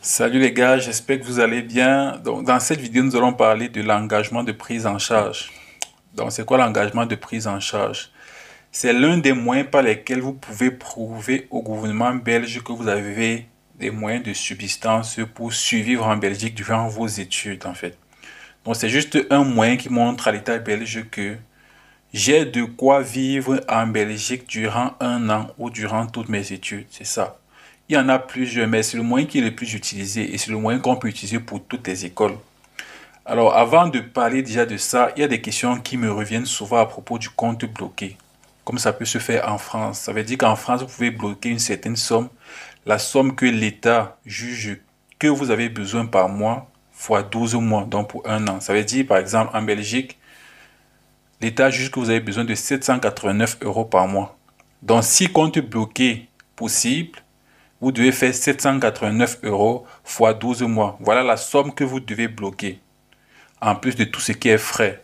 Salut les gars, j'espère que vous allez bien. Donc, dans cette vidéo, nous allons parler de l'engagement de prise en charge. Donc, c'est quoi l'engagement de prise en charge? C'est l'un des moyens par lesquels vous pouvez prouver au gouvernement belge que vous avez des moyens de subsistance pour survivre en Belgique durant vos études, en fait. Donc, c'est juste un moyen qui montre à l'État belge que j'ai de quoi vivre en Belgique durant un an ou durant toutes mes études. C'est ça. Il y en a plusieurs, mais c'est le moyen qui est le plus utilisé et c'est le moyen qu'on peut utiliser pour toutes les écoles. Alors, avant de parler déjà de ça, il y a des questions qui me reviennent souvent à propos du compte bloqué. Comme ça peut se faire en France. Ça veut dire qu'en France, vous pouvez bloquer une certaine somme, la somme que l'État juge que vous avez besoin par mois, fois 12 mois, donc pour un an. Ça veut dire, par exemple, en Belgique, l'État juge que vous avez besoin de 789 euros par mois. Donc, si compte bloqué possible, vous devez faire 789 euros fois 12 mois. Voilà la somme que vous devez bloquer. En plus de tout ce qui est frais.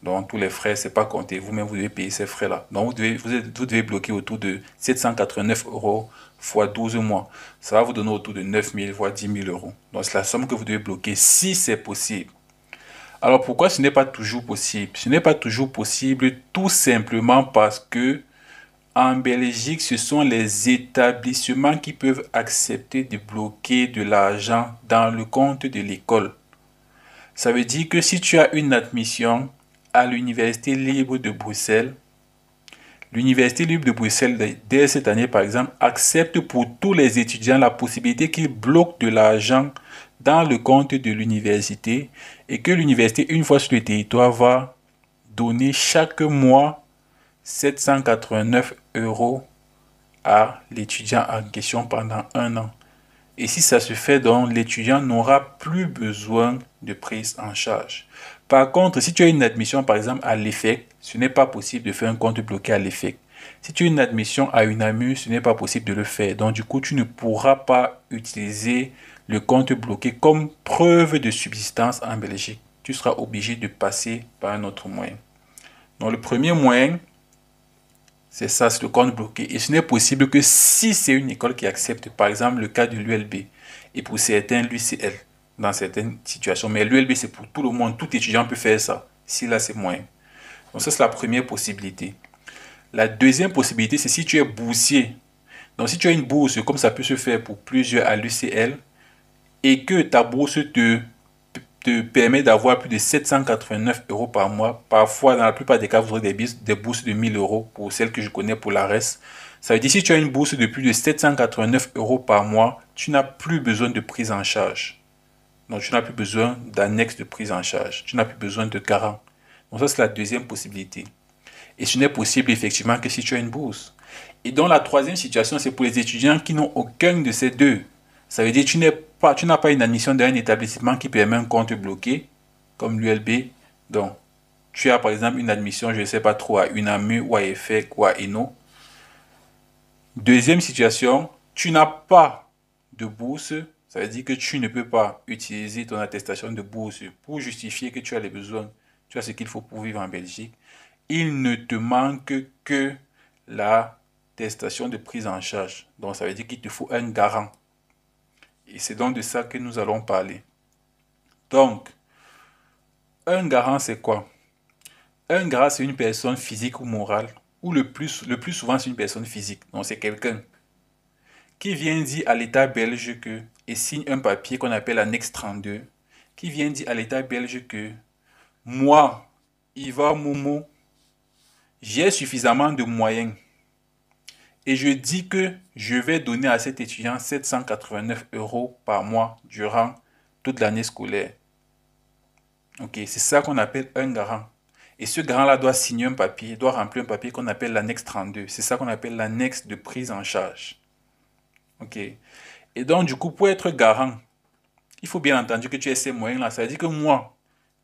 Donc, tous les frais, c'est pas compté. Vous-même, vous devez payer ces frais-là. Donc, vous devez bloquer autour de 789 euros fois 12 mois. Ça va vous donner autour de 9 000 voire 10 000 euros. Donc, c'est la somme que vous devez bloquer si c'est possible. Alors, pourquoi ce n'est pas toujours possible? Ce n'est pas toujours possible tout simplement parce que en Belgique, ce sont les établissements qui peuvent accepter de bloquer de l'argent dans le compte de l'école. Ça veut dire que si tu as une admission à l'Université libre de Bruxelles, l'Université libre de Bruxelles, dès cette année par exemple, accepte pour tous les étudiants la possibilité qu'ils bloquent de l'argent dans le compte de l'université et que l'université, une fois sur le territoire, va donner chaque mois 789 euros à l'étudiant en question pendant un an. Et si ça se fait, donc, l'étudiant n'aura plus besoin de prise en charge. Par contre, si tu as une admission, par exemple, à l'EFEC, ce n'est pas possible de faire un compte bloqué à l'EFEC. Si tu as une admission à une AMU, ce n'est pas possible de le faire. Donc, du coup, tu ne pourras pas utiliser le compte bloqué comme preuve de subsistance en Belgique. Tu seras obligé de passer par un autre moyen. Donc, le premier moyen, c'est ça, c'est le compte bloqué. Et ce n'est possible que si c'est une école qui accepte, par exemple le cas de l'ULB, et pour certains l'UCL, dans certaines situations. Mais l'ULB, c'est pour tout le monde, tout étudiant peut faire ça, si là c'est moyen. Donc ça, c'est la première possibilité. La deuxième possibilité, c'est si tu es boursier. Donc si tu as une bourse, comme ça peut se faire pour plusieurs à l'UCL, et que ta bourse te permet d'avoir plus de 789 euros par mois. Parfois, dans la plupart des cas, vous aurez des bourses de 1000 euros pour celles que je connais pour la reste. Ça veut dire que si tu as une bourse de plus de 789 euros par mois, tu n'as plus besoin de prise en charge. Donc, tu n'as plus besoin d'annexe de prise en charge. Tu n'as plus besoin de garant. Donc, ça, c'est la deuxième possibilité. Et ce n'est possible effectivement que si tu as une bourse. Et donc, la troisième situation, c'est pour les étudiants qui n'ont aucun de ces deux. Ça veut dire que tu n'as pas une admission dans un établissement qui permet un compte bloqué, comme l'ULB. Donc, tu as par exemple une admission, je ne sais pas trop, à une AMU ou à EFEC ou à ENO. Deuxième situation, tu n'as pas de bourse. Ça veut dire que tu ne peux pas utiliser ton attestation de bourse pour justifier que tu as les besoins. Tu as ce qu'il faut pour vivre en Belgique. Il ne te manque que l'attestation de prise en charge. Donc, ça veut dire qu'il te faut un garant. Et c'est donc de ça que nous allons parler. Donc, un garant, c'est quoi? Un garant, c'est une personne physique ou morale, ou le plus souvent, c'est une personne physique. Donc, c'est quelqu'un qui vient dire à l'État belge que, et signe un papier qu'on appelle annexe 32, qui vient dire à l'État belge que moi, Iva Momo, j'ai suffisamment de moyens et je dis que je vais donner à cet étudiant 789 euros par mois durant toute l'année scolaire. Ok, c'est ça qu'on appelle un garant. Et ce garant-là doit signer un papier, doit remplir un papier qu'on appelle l'annexe 32. C'est ça qu'on appelle l'annexe de prise en charge. Ok. Et donc, du coup, pour être garant, il faut bien entendu que tu aies ces moyens-là. Ça veut dire que moi,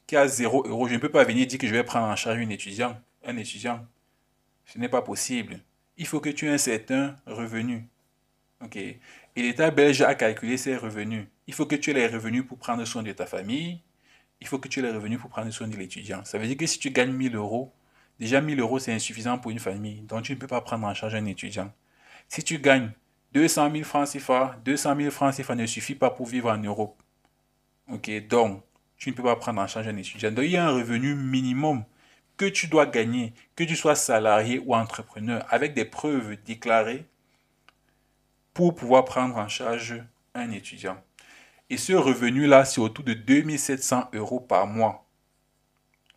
qui a 0 euros, je ne peux pas venir dire que je vais prendre en charge un étudiant. Ce n'est pas possible. Il faut que tu aies un certain revenu. Ok. Et l'État belge a calculé ses revenus. Il faut que tu aies les revenus pour prendre soin de ta famille. Il faut que tu aies les revenus pour prendre soin de l'étudiant. Ça veut dire que si tu gagnes 1000 euros, déjà 1000 euros c'est insuffisant pour une famille. Donc tu ne peux pas prendre en charge un étudiant. Si tu gagnes 200 000 francs CFA, 200 000 francs CFA ne suffit pas pour vivre en Europe. Ok, donc, tu ne peux pas prendre en charge un étudiant. Donc, il y a un revenu minimum que tu dois gagner, que tu sois salarié ou entrepreneur, avec des preuves déclarées pour pouvoir prendre en charge un étudiant. Et ce revenu-là, c'est autour de 2700 euros par mois.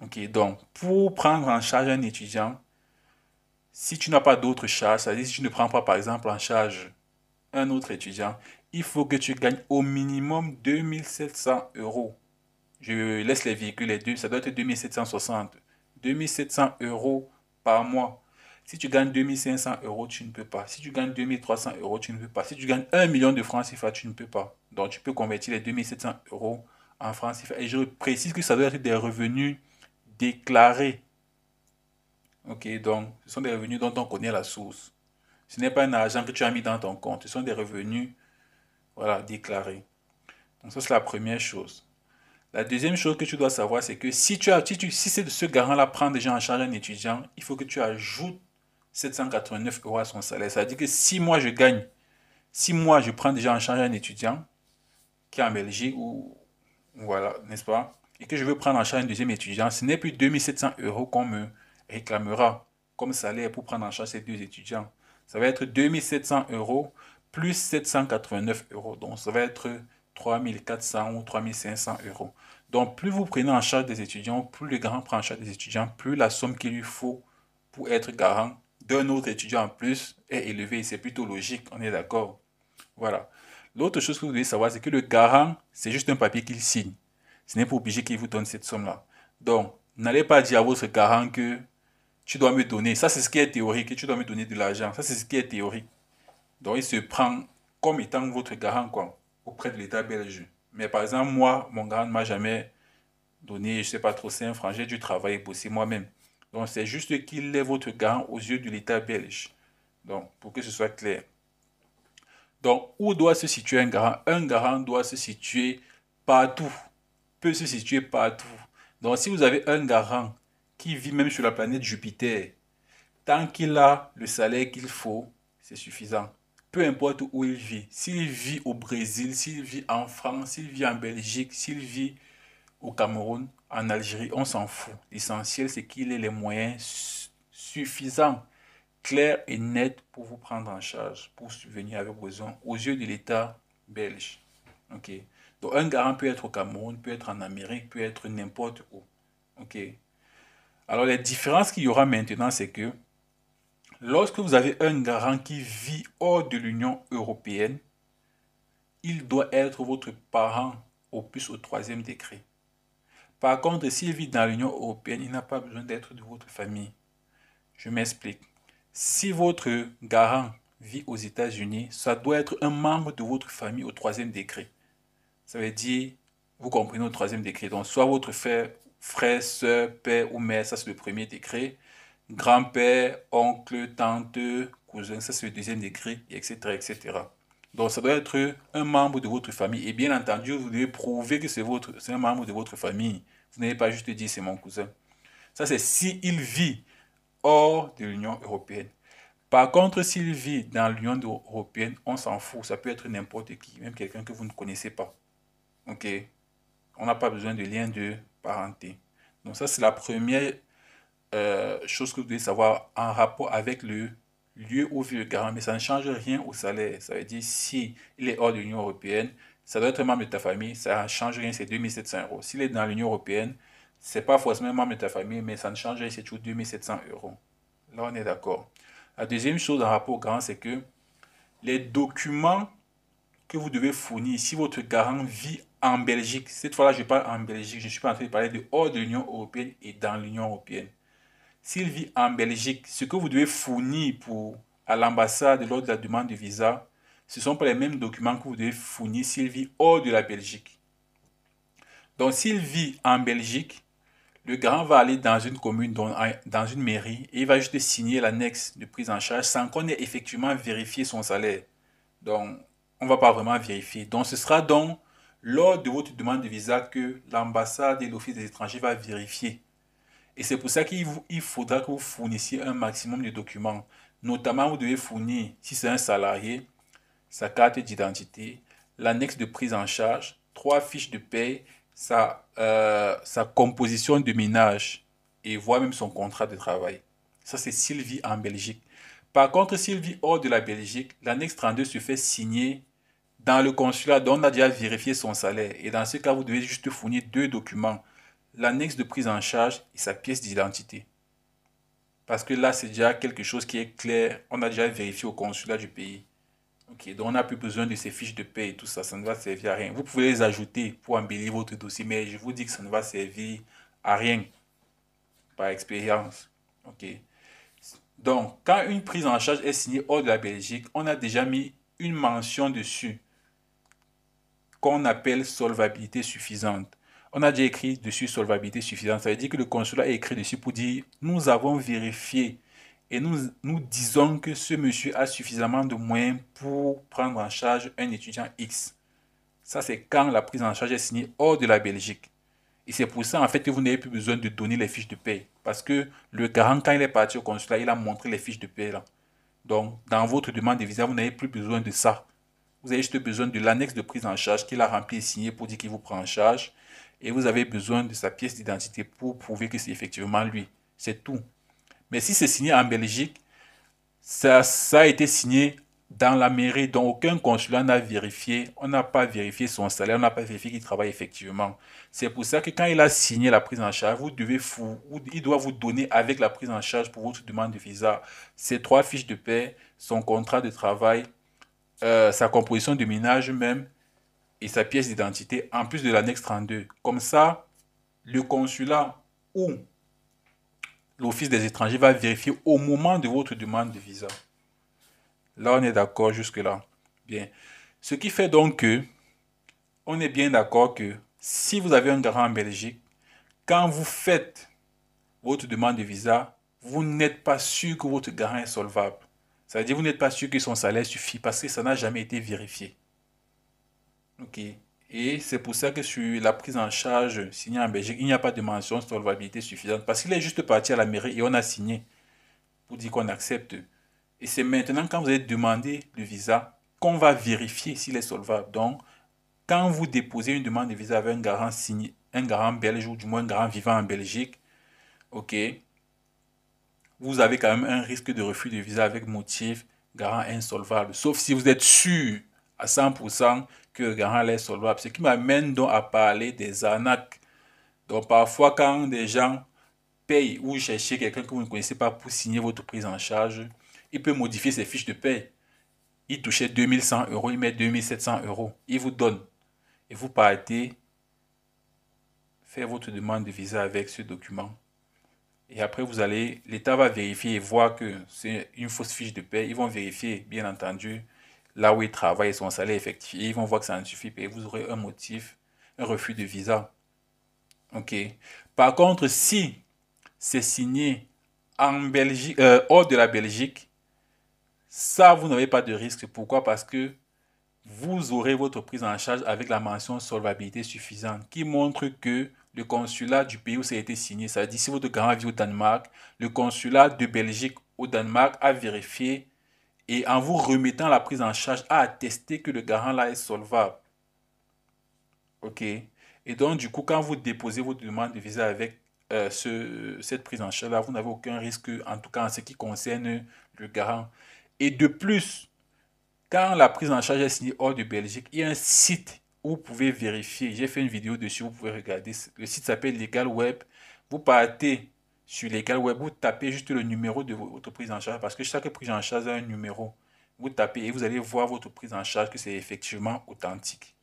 Ok, donc, pour prendre en charge un étudiant, si tu n'as pas d'autres charges, c'est-à-dire si tu ne prends pas, par exemple, en charge un autre étudiant, il faut que tu gagnes au minimum 2700 euros. Je laisse les véhicules, les deux, ça doit être 2760. 2700 euros par mois. Si tu gagnes 2500 euros, tu ne peux pas. Si tu gagnes 2300 euros, tu ne peux pas. Si tu gagnes 1 million de francs CFA, tu ne peux pas. Donc, tu peux convertir les 2700 euros en francs CFA. Et je précise que ça doit être des revenus déclarés. Ok, donc, ce sont des revenus dont on connaît la source. Ce n'est pas un argent que tu as mis dans ton compte. Ce sont des revenus, voilà, déclarés. Donc, ça, c'est la première chose. La deuxième chose que tu dois savoir, c'est que si ce garant-là prend déjà en charge un étudiant, il faut que tu ajoutes 789 euros à son salaire. Ça veut dire que si moi je prends déjà en charge un étudiant qui est en Belgique ou voilà, n'est-ce pas, et que je veux prendre en charge un deuxième étudiant, ce n'est plus 2700 euros qu'on me réclamera comme salaire pour prendre en charge ces deux étudiants. Ça va être 2700 euros plus 789 euros. Donc, ça va être 3400 ou 3500 euros. Donc, plus vous prenez en charge des étudiants, plus le garant prend en charge des étudiants, plus la somme qu'il lui faut pour être garant d'un autre étudiant en plus est élevée. C'est plutôt logique, on est d'accord. Voilà. L'autre chose que vous devez savoir, c'est que le garant, c'est juste un papier qu'il signe. Ce n'est pas obligé qu'il vous donne cette somme-là. Donc, n'allez pas dire à votre garant que tu dois me donner. Ça, c'est ce qui est théorique, que tu dois me donner de l'argent. Ça, c'est ce qui est théorique. Donc, il se prend comme étant votre garant, quoi, auprès de l'État belge. Mais par exemple, moi, mon garant ne m'a jamais donné, je ne sais pas trop, 5 francs. J'ai dû travailler pour bosser moi-même. Donc, c'est juste qu'il est votre garant aux yeux de l'État belge. Donc, pour que ce soit clair. Donc, où doit se situer un garant? Un garant doit se situer partout, peut se situer partout. Donc, si vous avez un garant qui vit même sur la planète Jupiter, tant qu'il a le salaire qu'il faut, c'est suffisant. Peu importe où il vit. S'il vit au Brésil, s'il vit en France, s'il vit en Belgique, s'il vit au Cameroun, en Algérie, on s'en fout. L'essentiel, c'est qu'il ait les moyens suffisants, clairs et nets pour vous prendre en charge, pour subvenir à vos besoins aux yeux de l'État belge. Ok. Donc, un garant peut être au Cameroun, peut être en Amérique, peut être n'importe où. Ok. Alors, les différences qu'il y aura maintenant, c'est que lorsque vous avez un garant qui vit hors de l'Union européenne, il doit être votre parent au plus au troisième décret. Par contre, s'il vit dans l'Union européenne, il n'a pas besoin d'être de votre famille. Je m'explique. Si votre garant vit aux États-Unis, ça doit être un membre de votre famille au troisième décret. Ça veut dire, vous comprenez au troisième décret, donc soit votre frère, soeur, père ou mère, ça c'est le premier décret. Grand-père, oncle, tante, cousin, ça c'est le deuxième décret, etc., etc. Donc ça doit être un membre de votre famille. Et bien entendu, vous devez prouver que c'est un membre de votre famille. Vous n'allez pas juste dire c'est mon cousin. Ça c'est s'il vit hors de l'Union européenne. Par contre, s'il vit dans l'Union européenne, on s'en fout. Ça peut être n'importe qui, même quelqu'un que vous ne connaissez pas. Ok? On n'a pas besoin de lien de parenté. Donc ça, c'est la première chose que vous devez savoir en rapport avec le lieu où vit le garant. Mais ça ne change rien au salaire. Ça veut dire si il est hors de l'Union européenne, ça doit être un membre de ta famille. Ça ne change rien, c'est 2700 euros. S'il est dans l'Union européenne, c'est pas forcément un membre de ta famille, mais ça ne change rien, c'est toujours 2700 euros. Là, on est d'accord. La deuxième chose en rapport au garant, c'est que les documents que vous devez fournir si votre garant vit en Belgique, cette fois-là, je parle en Belgique, je ne suis pas en train de parler de hors de l'Union européenne et dans l'Union européenne. S'il vit en Belgique, ce que vous devez fournir à l'ambassade lors de la demande de visa, ce ne sont pas les mêmes documents que vous devez fournir s'il vit hors de la Belgique. Donc, s'il vit en Belgique, le garant va aller dans une commune, dans une mairie, et il va juste signer l'annexe de prise en charge sans qu'on ait effectivement vérifié son salaire. Donc, on ne va pas vraiment vérifier. Donc, ce sera donc lors de votre demande de visa que l'ambassade et l'office des étrangers va vérifier. Et c'est pour ça qu'il faudra que vous fournissiez un maximum de documents. Notamment, vous devez fournir, si c'est un salarié, sa carte d'identité, l'annexe de prise en charge, 3 fiches de paie, sa composition de ménage et voire même son contrat de travail. Ça, c'est s'il vit en Belgique. Par contre, s'il vit hors de la Belgique, l'annexe 32 se fait signer dans le consulat dont on a déjà vérifié son salaire. Et dans ce cas, vous devez juste fournir 2 documents, l'annexe de prise en charge et sa pièce d'identité. Parce que là, c'est déjà quelque chose qui est clair. On a déjà vérifié au consulat du pays. Ok, donc on n'a plus besoin de ces fiches de paie et tout ça. Ça ne va servir à rien. Vous pouvez les ajouter pour embellir votre dossier, mais je vous dis que ça ne va servir à rien par expérience. Ok. Donc, quand une prise en charge est signée hors de la Belgique, on a déjà mis une mention dessus qu'on appelle solvabilité suffisante. On a déjà écrit dessus solvabilité suffisante. Ça veut dire que le consulat a écrit dessus pour dire nous avons vérifié et nous disons que ce monsieur a suffisamment de moyens pour prendre en charge un étudiant X. Ça, c'est quand la prise en charge est signée hors de la Belgique. Et c'est pour ça, en fait, que vous n'avez plus besoin de donner les fiches de paie. Parce que le garant, quand il est parti au consulat, il a montré les fiches de paie là. Donc, dans votre demande de visa, vous n'avez plus besoin de ça. Vous avez juste besoin de l'annexe de prise en charge qu'il a rempli et signé pour dire qu'il vous prend en charge. Et vous avez besoin de sa pièce d'identité pour prouver que c'est effectivement lui. C'est tout. Mais si c'est signé en Belgique, ça a été signé dans la mairie, dont aucun consulat n'a vérifié. On n'a pas vérifié son salaire, on n'a pas vérifié qu'il travaille effectivement. C'est pour ça que quand il a signé la prise en charge, il doit vous donner avec la prise en charge pour votre demande de visa ces 3 fiches de paie, son contrat de travail, sa composition de ménage même et sa pièce d'identité, en plus de l'annexe 32. Comme ça, le consulat ou l'Office des étrangers va vérifier au moment de votre demande de visa. Là, on est d'accord jusque-là. Bien. Ce qui fait donc que, on est bien d'accord que si vous avez un garant en Belgique, quand vous faites votre demande de visa, vous n'êtes pas sûr que votre garant est solvable. Ça veut dire que vous n'êtes pas sûr que son salaire suffit parce que ça n'a jamais été vérifié. Ok. Et c'est pour ça que sur la prise en charge signée en Belgique, il n'y a pas de mention de solvabilité suffisante. Parce qu'il est juste parti à la mairie et on a signé pour dire qu'on accepte. Et c'est maintenant quand vous avez demandé le visa qu'on va vérifier s'il est solvable. Donc, quand vous déposez une demande de visa avec un garant signé, un garant belge ou du moins un garant vivant en Belgique, ok, vous avez quand même un risque de refus de visa avec motif garant insolvable. Sauf si vous êtes sûr à 100% que le garant est solvable. Ce qui m'amène donc à parler des arnaques. Donc parfois quand des gens payent ou cherchez quelqu'un que vous ne connaissez pas pour signer votre prise en charge, il peut modifier ses fiches de paie. Il touchait 2100 euros, il met 2700 euros. Il vous donne. Et vous partez faire votre demande de visa avec ce document. Et après, l'État va vérifier et voir que c'est une fausse fiche de paie. Ils vont vérifier, bien entendu, là où il travaille, son salaire effectif. Et ils vont voir que ça ne suffit pas. Et vous aurez un motif, un refus de visa. OK. Par contre, si c'est signé en Belgique, hors de la Belgique, ça, vous n'avez pas de risque. Pourquoi? Parce que vous aurez votre prise en charge avec la mention solvabilité suffisante qui montre que le consulat du pays où ça a été signé, ça veut dire si votre garant vit au Danemark, le consulat de Belgique au Danemark a vérifié et en vous remettant la prise en charge a attesté que le garant là est solvable. OK? Et donc, du coup, quand vous déposez votre demande de visa avec cette prise en charge là, vous n'avez aucun risque, en tout cas en ce qui concerne le garant. Et de plus, quand la prise en charge est signée hors de Belgique, il y a un site où vous pouvez vérifier. J'ai fait une vidéo dessus, vous pouvez regarder. Le site s'appelle Legal Web. Vous partez sur Legal Web, vous tapez juste le numéro de votre prise en charge parce que chaque prise en charge a un numéro. Vous tapez et vous allez voir votre prise en charge que c'est effectivement authentique.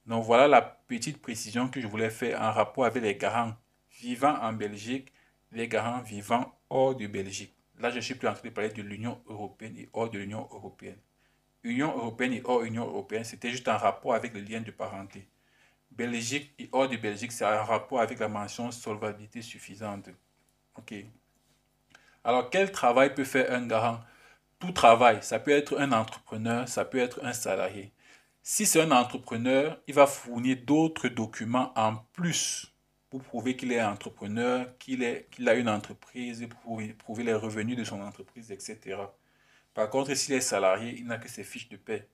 Donc voilà la petite précision que je voulais faire en rapport avec les garants vivant en Belgique, les garants vivant hors de Belgique. Là, je suis plus en train de parler de l'Union européenne et hors de l'Union européenne. Union européenne et hors Union européenne, c'était juste un rapport avec le lien de parenté. Belgique et hors de Belgique, c'est un rapport avec la mention solvabilité suffisante. OK. Alors, quel travail peut faire un garant? Tout travail, ça peut être un entrepreneur, ça peut être un salarié. Si c'est un entrepreneur, il va fournir d'autres documents en plus pour prouver qu'il est entrepreneur, qu'il a une entreprise, pour prouver les revenus de son entreprise, etc. Par contre, s'il est salarié, il n'a que ses fiches de paie.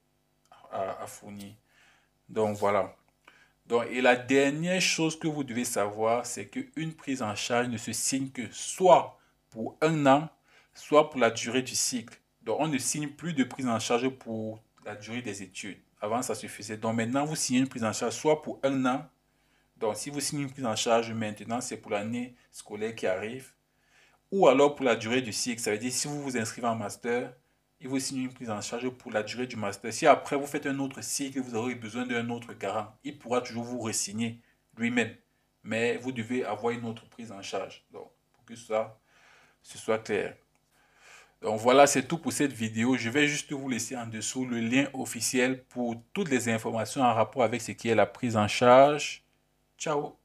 à fournir. Donc voilà. Donc, et la dernière chose que vous devez savoir, c'est qu'une prise en charge ne se signe que soit pour 1 an, soit pour la durée du cycle. Donc, on ne signe plus de prise en charge pour la durée des études. Avant, ça suffisait. Donc, maintenant, vous signez une prise en charge soit pour 1 an. Donc, si vous signez une prise en charge maintenant, c'est pour l'année scolaire qui arrive. Ou alors pour la durée du cycle. Ça veut dire, si vous vous inscrivez en master, il vous signe une prise en charge pour la durée du master. Si après vous faites un autre cycle, vous aurez besoin d'un autre garant, il pourra toujours vous re-signer lui-même. Mais vous devez avoir une autre prise en charge. Donc, pour que ce soit clair. Donc voilà, c'est tout pour cette vidéo. Je vais juste vous laisser en dessous le lien officiel pour toutes les informations en rapport avec ce qui est la prise en charge. Ciao!